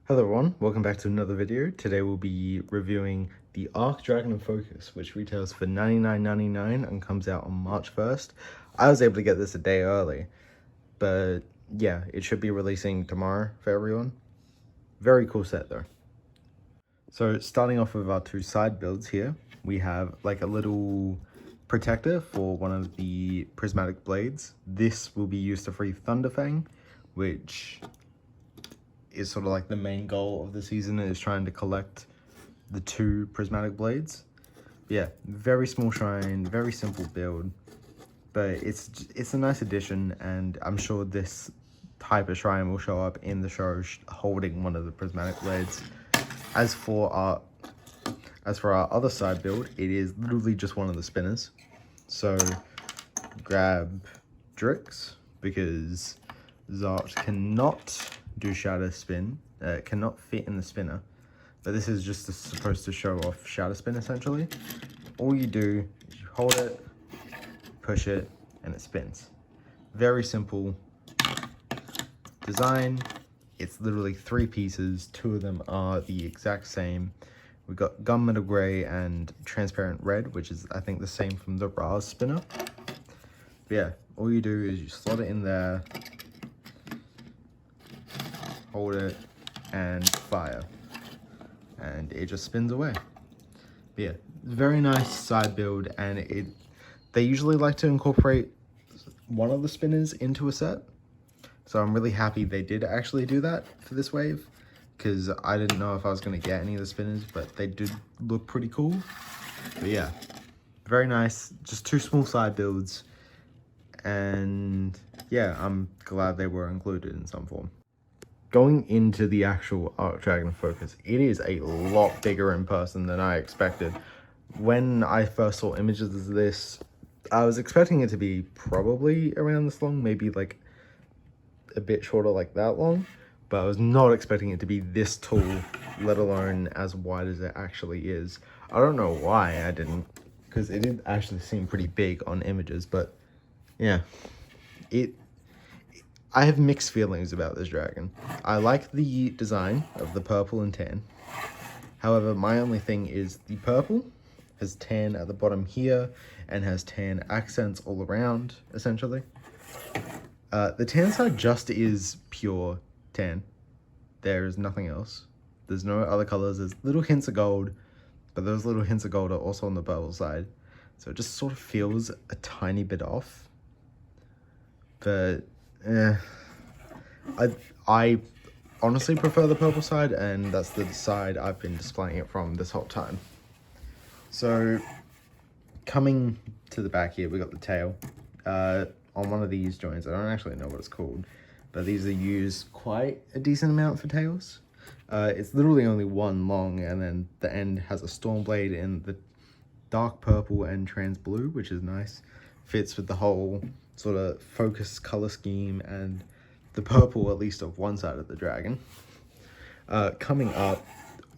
Hello everyone, welcome back to another video. Today we'll be reviewing the Arc Dragon Focus, which retails for $99.99 and comes out on March 1st. I was able to get this a day early, but yeah, it should be releasing tomorrow for everyone. Very cool set though. So starting off with our two side builds here, we have like a little protector for one of the prismatic blades. This will be used to free Thunderfang, which is sort of like the main goal of the season, is trying to collect the two prismatic blades. Yeah, very small shrine, very simple build, but it's a nice addition, and I'm sure this type of shrine will show up in the show holding one of the prismatic blades. As for our other side build, it is literally just one of the spinners. So grab Drix, because Zared cannot do shadow spin, cannot fit in the spinner, but this is just supposed to show off shadow spin essentially. All you do is you hold it, push it, and it spins. Very simple design. It's literally three pieces. Two of them are the exact same. We've got gunmetal gray and transparent red, which is I think the same from the Raz spinner. But yeah, all you do is you slot it in there, hold it, and fire, and it just spins away. But yeah, very nice side build, and they usually like to incorporate one of the spinners into a set, so I'm really happy they did actually do that for this wave, because I didn't know if I was going to get any of the spinners, but they did look pretty cool. But yeah, very nice, just two small side builds, and yeah, I'm glad they were included in some form. Going into the actual Arc Dragon Focus, it is a lot bigger in person than I expected. When I first saw images of this, I was expecting it to be probably around this long, maybe like a bit shorter, like that long, but I was not expecting it to be this tall, let alone as wide as it actually is. I don't know why I didn't, because it did actually seem pretty big on images, but yeah, I have mixed feelings about this dragon. I like the design of the purple and tan. However, my only thing is the purple has tan at the bottom here and has tan accents all around, essentially. The tan side just is pure tan. There is nothing else. There's no other colors. There's little hints of gold, but those little hints of gold are also on the purple side. So it just sort of feels a tiny bit off. But I honestly prefer the purple side, and that's the side I've been displaying it from this whole time. So coming to the back here, we got the tail. On one of these joints, I don't actually know what it's called, but these are used quite a decent amount for tails. It's literally only one long, and then the end has a storm blade in the dark purple and trans blue, which is nice. Fits with the whole sort of focus color scheme and the purple, at least of one side of the dragon. Coming up,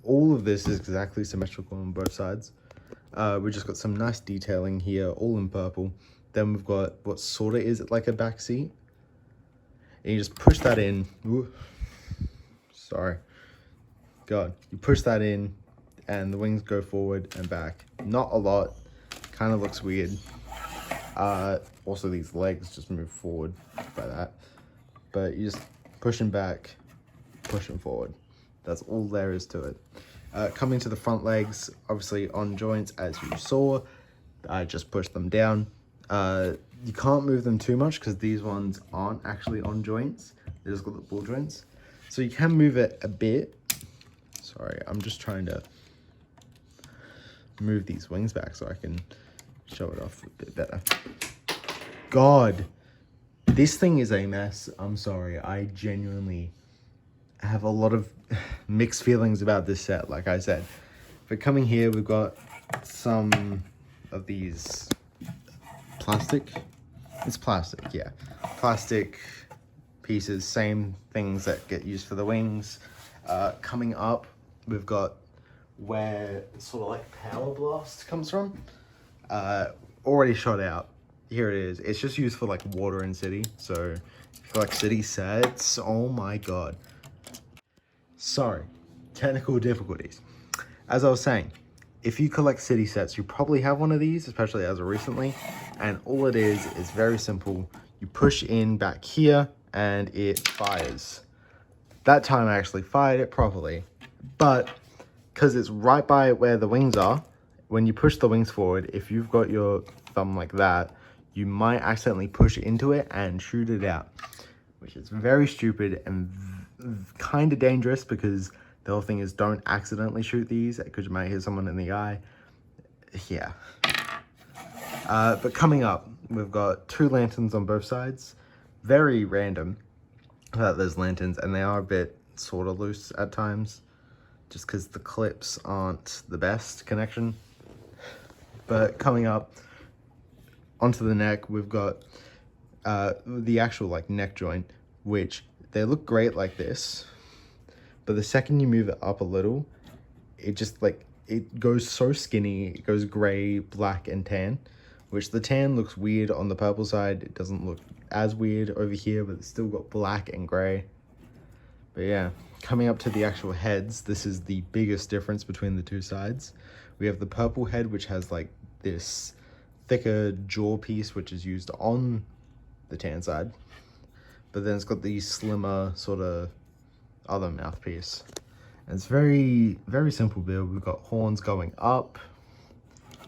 all of this is exactly symmetrical on both sides. We just got some nice detailing here, all in purple. Then we've got what sort of is like a back seat, and you just push that in. Ooh, sorry, God, you push that in, and the wings go forward and back. Not a lot, kind of looks weird. Also these legs just move forward by that, but you just push them back, push them forward. That's all there is to it. Coming to the front legs, obviously on joints, as you saw. I just pushed them down. You can't move them too much because these ones aren't actually on joints. They just got the ball joints, so you can move it a bit. Sorry, I'm just trying to move these wings back so I can show it off a bit better. God, this thing is a mess. I'm sorry. I genuinely have a lot of mixed feelings about this set, like I said. But coming here, we've got some of these plastic. It's plastic, yeah. Plastic pieces, same things that get used for the wings. Coming up, we've got where sort of like Power Blast comes from. Already shot out. Here it is. It's just used for like water in city. So if you like city sets, oh my God. Sorry, technical difficulties. As I was saying, if you collect city sets, you probably have one of these, especially as of recently. And all it is very simple. You push in back here and it fires. That time I actually fired it properly, but because it's right by where the wings are, when you push the wings forward, if you've got your thumb like that, you might accidentally push into it and shoot it out, which is very stupid and kind of dangerous, because the whole thing is don't accidentally shoot these because you might hit someone in the eye. Yeah. But coming up, we've got 2 lanterns on both sides. Very random that there's lanterns, and they are a bit sort of loose at times, just because the clips aren't the best connection. But coming up onto the neck, we've got the actual like neck joint, which they look great like this, but the second you move it up a little, it just like, it goes so skinny. It goes gray, black, and tan, which the tan looks weird on the purple side. It doesn't look as weird over here, but it's still got black and gray. But yeah, coming up to the actual heads, this is the biggest difference between the 2 sides. We have the purple head, which has like this thicker jaw piece, which is used on the tan side, but then it's got the slimmer sort of other mouthpiece. And it's very simple build. We've got horns going up,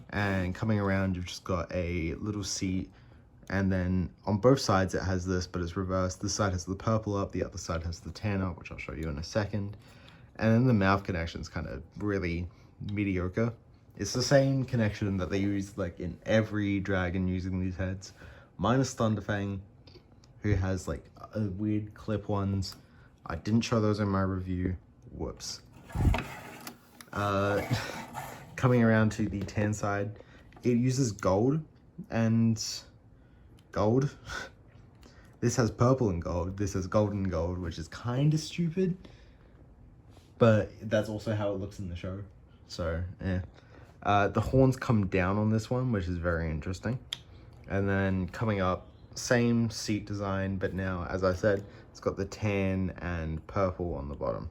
and coming around you've just got a little seat, and then on both sides it has this, but it's reversed. This side has the purple up, the other side has the tan up, which I'll show you in a second. And then the mouth connection is kind of really mediocre. It's the same connection that they use like in every dragon using these heads, minus Thunderfang, who has like weird clip ones. I didn't show those in my review. Whoops. Coming around to the tan side, it uses gold and gold. This has purple and gold. This has gold and gold, which is kind of stupid, but that's also how it looks in the show. So, yeah. The horns come down on this one, which is very interesting. And then coming up, same seat design, but now, as I said, it's got the tan and purple on the bottom.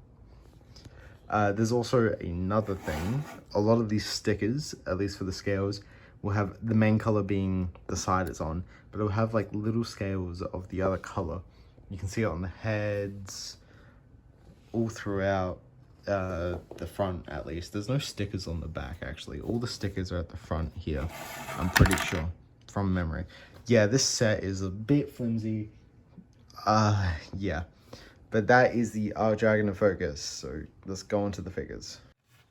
There's also another thing. A lot of these stickers, at least for the scales, will have the main color being the side it's on, but it'll have like little scales of the other color. You can see it on the heads, all throughout the front at least. There's no stickers on the back actually. All the stickers are at the front here, I'm pretty sure, from memory. Yeah, this set is a bit flimsy. Yeah. But that is the Dragon in focus, so let's go on to the figures.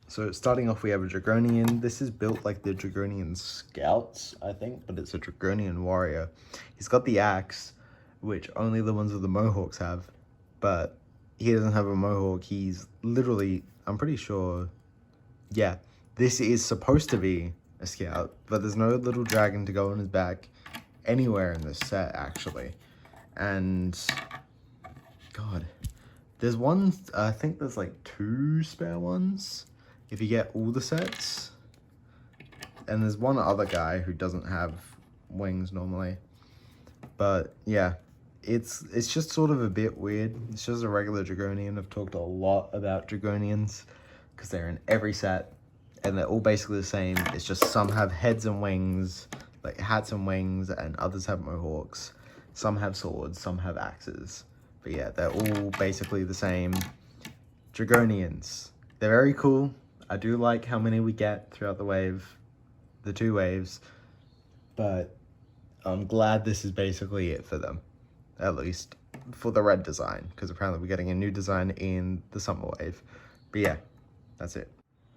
So starting off, we have a Dragonian. This is built like the Dragonian Scouts, I think, but it's a Dragonian warrior. He's got the axe, which only the ones with the mohawks have, but he doesn't have a mohawk. He's literally, I'm pretty sure, yeah, this is supposed to be a scout, but there's no little dragon to go on his back anywhere in this set, actually. And God, there's one, I think there's like 2 spare ones if you get all the sets. And there's one other guy who doesn't have wings normally. But yeah, it's just sort of a bit weird. It's just a regular Dragonian. I've talked a lot about Dragonians because they're in every set and they're all basically the same. It's just some have heads and wings, like hats and wings, and others have mohawks. Some have swords, some have axes. But yeah, they're all basically the same Dragonians. They're very cool. I do like how many we get throughout the wave, the 2 waves, but I'm glad this is basically it for them, at least for the red design, because apparently we're getting a new design in the summer wave. But yeah, that's it.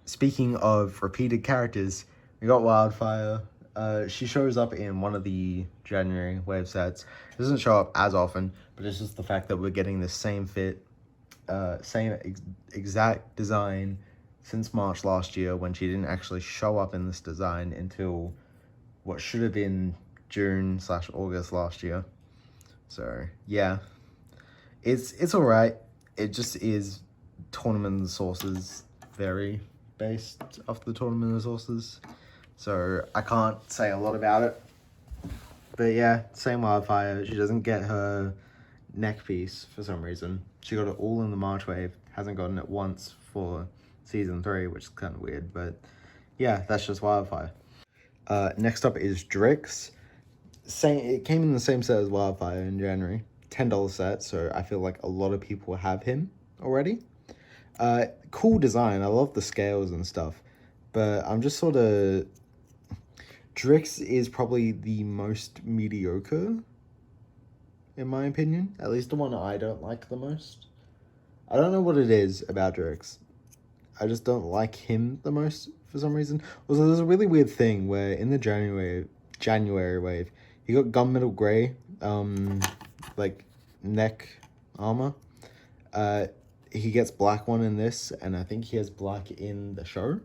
Speaking of repeated characters, we got Wildfire. She shows up in one of the January wave sets. It doesn't show up as often, but it's just the fact that we're getting the same fit, exact design since March last year, when she didn't actually show up in this design until what should have been June/August last year. So yeah, it's all right. It just is tournament resources vary based off the tournament resources. So I can't say a lot about it. But yeah, same Wildfire. She doesn't get her neck piece for some reason. She got it all in the March wave. hasn't gotten it once for season 3, which is kind of weird, but yeah, that's just Wildfire. Next up is Drix. It came in the same set as Wildfire in January, $10 set, so I feel like a lot of people have him already. Cool design, I love the scales and stuff, but I'm just sort of... Drix is probably the most mediocre, in my opinion. At least the one I don't like the most. I don't know what it is about Drix. I just don't like him the most for some reason. Also, there's a really weird thing where in the January wave, he got gunmetal gray, like neck armor. He gets black one in this, and I think he has black in the show.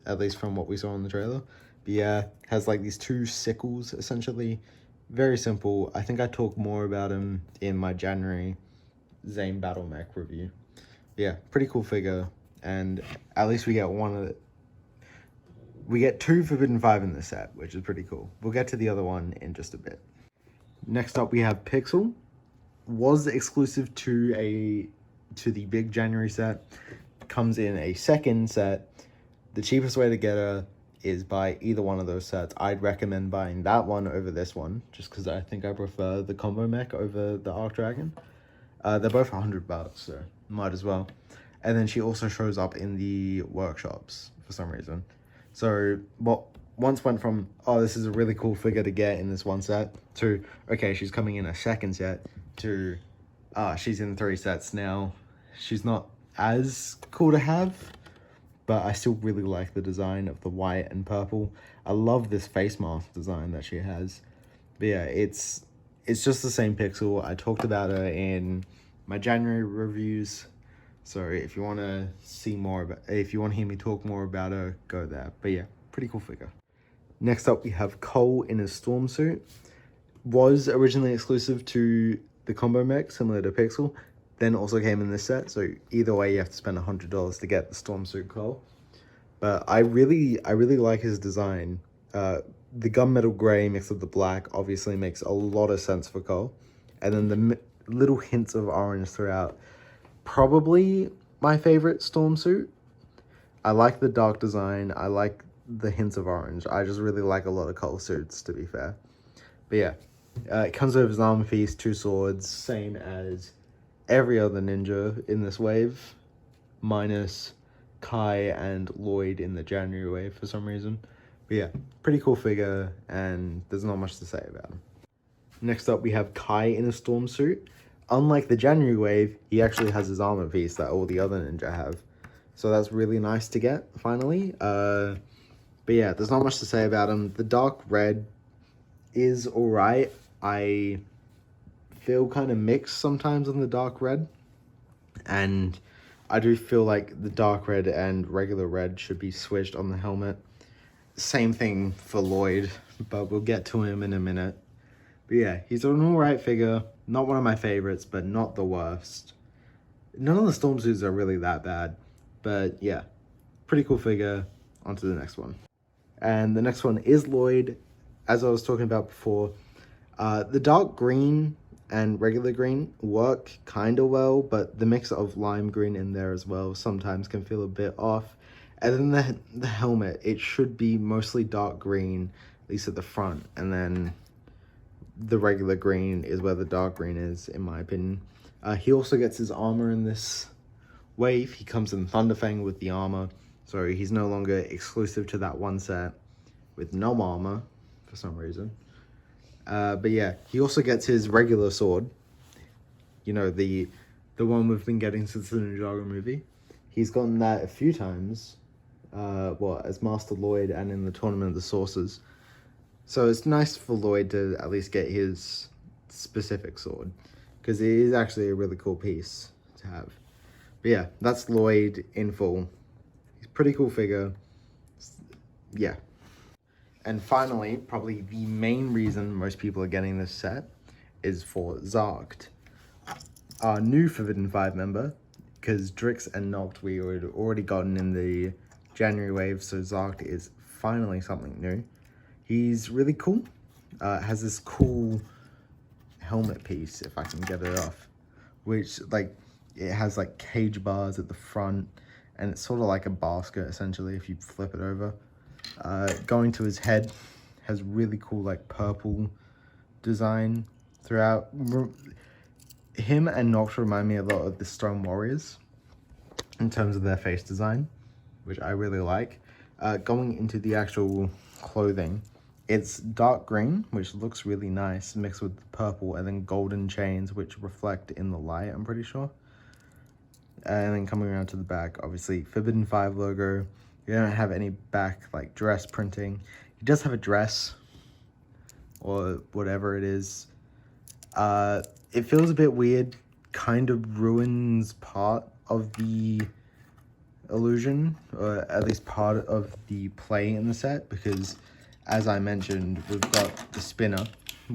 At least from what we saw in the trailer. But yeah, has like these 2 sickles essentially. Very simple. I think I talk more about him in my January Zane Battle Mech review. Yeah, pretty cool figure. And at least we get we get 2 Forbidden 5 in this set, which is pretty cool. We'll get to the other one in just a bit. Next up we have Pixel. Was exclusive to the big January set. Comes in a second set. The cheapest way to get her is buy either one of those sets. I'd recommend buying that one over this one, just because I think I prefer the combo mech over the Arc Dragon. They're both $100, so might as well. And then she also shows up in the workshops for some reason. So what once went from, oh, this is a really cool figure to get in this one set, to, okay, she's coming in a second set, to, she's in 3 sets now. She's not as cool to have, but I still really like the design of the white and purple. I love this face mask design that she has. But yeah, it's just the same Pixel. I talked about her in my January reviews. So if you want to see more about, if you want to hear me talk more about her, go there. But yeah, pretty cool figure. Next up, we have Cole in his storm suit. Was originally exclusive to the combo mech, similar to Pixel. Then also came in this set, so either way you have to spend $100 to get the storm suit Cole. But I really like his design. The gunmetal gray mixed with the black obviously makes a lot of sense for Cole. And then the little hints of orange throughout. Probably my favorite storm suit. I like the dark design. I like the hints of orange. I just really like a lot of Cole suits, to be fair. But yeah, it comes with his armor piece, 2 swords, same as every other ninja in this wave, minus Kai and Lloyd in the January wave for some reason. But yeah, pretty cool figure, and there's not much to say about him. Next up, we have Kai in a storm suit. Unlike the January wave, he actually has his armor piece that all the other ninja have. So that's really nice to get, finally. But yeah, there's not much to say about him. The dark red is alright. I feel kind of mixed sometimes on the dark red, and I do feel like the dark red and regular red should be switched on the helmet. Same thing for Lloyd, but we'll get to him in a minute. But yeah, he's an alright figure. Not one of my favorites, but not the worst. None of the storm suits are really that bad, but yeah, pretty cool figure. On to the next one. And the next one is Lloyd. As I was talking about before, the dark green and regular green work kind of well, but the mix of lime green in there as well sometimes can feel a bit off. And then the helmet, it should be mostly dark green, at least at the front, and then the regular green is where the dark green is, in my opinion. He also gets his armor in this wave. He comes in Thunderfang with the armor, so he's no longer exclusive to that one set with no armor for some reason. But yeah, he also gets his regular sword. You know, the one we've been getting since the NINJAGO movie. He's gotten that a few times, as Master Lloyd and in the Tournament of the Sources. So it's nice for Lloyd to at least get his specific sword, because it is actually a really cool piece to have. But yeah, that's Lloyd in full. He's a pretty cool figure. Yeah. And finally, probably the main reason most people are getting this set is for Zared, our new Forbidden 5 member, because Drix and Noct we had already gotten in the January wave, so Zared is finally something new. He's really cool. Has this cool helmet piece, if I can get it off, which, like, It has like cage bars at the front, and it's sort of like a basket essentially if you flip it over. Going to his head, has really cool like purple design throughout. Him and Noct remind me a lot of the Stone Warriors in terms of their face design, which I really like. Going into the actual clothing, it's dark green, which looks really nice, mixed with purple, and then golden chains, which reflect in the light, I'm pretty sure. And then coming around to the back, obviously, Forbidden 5 logo. You don't have any back, like, dress printing. He does have a dress, or whatever it is. It feels a bit weird, kind of ruins part of the illusion, or at least part of the play in the set, because as I mentioned, we've got the spinner,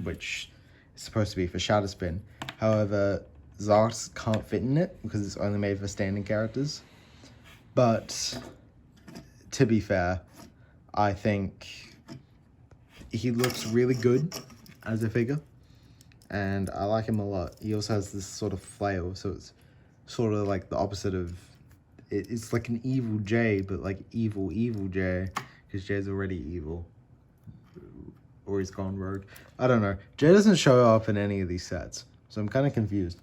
which is supposed to be for shadow spin. However, Zared can't fit in it because it's only made for standing characters. But to be fair, I think he looks really good as a figure, and I like him a lot. He also has this sort of flail, so it's sort of like the opposite of, it's like an evil J, but like evil J, because J's already evil. Or he's gone rogue. I don't know. J doesn't show up in any of these sets, so I'm kind of confused.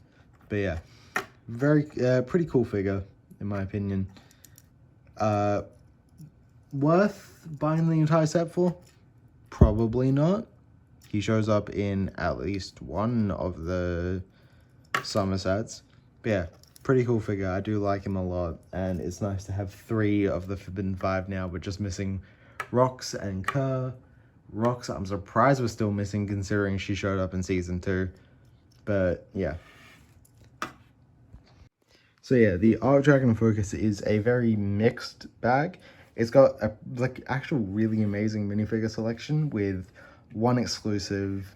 But yeah, pretty cool figure, in my opinion. Worth buying the entire set for? Probably not. He shows up in at least one of the summer sets. But yeah, pretty cool figure. I do like him a lot, and it's nice to have 3 of the Forbidden 5 now. We're just missing Rox and Kerr. Rox, I'm surprised we're still missing considering she showed up in season 2. But yeah. So yeah, the Arc Dragon Focus is a very mixed bag. It's got a actual really amazing minifigure selection with 1 exclusive,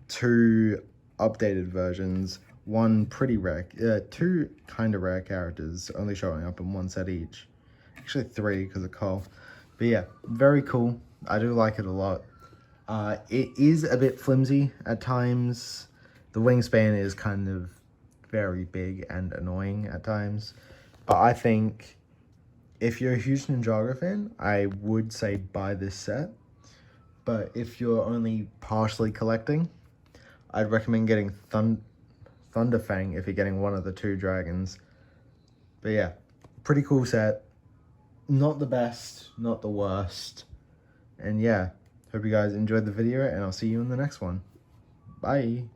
2 updated versions, 1 pretty rare, 2 kind of rare characters only showing up in 1 set each. Actually 3 because of Cole. But yeah, very cool. I do like it a lot. It is a bit flimsy at times. The wingspan is kind of very big and annoying at times. But I think if you're a huge Ninjago fan, I would say buy this set. But if you're only partially collecting, I'd recommend getting Thunderfang if you're getting one of the 2 dragons. But yeah, pretty cool set. Not the best, not the worst. And yeah, hope you guys enjoyed the video, and I'll see you in the next one. Bye.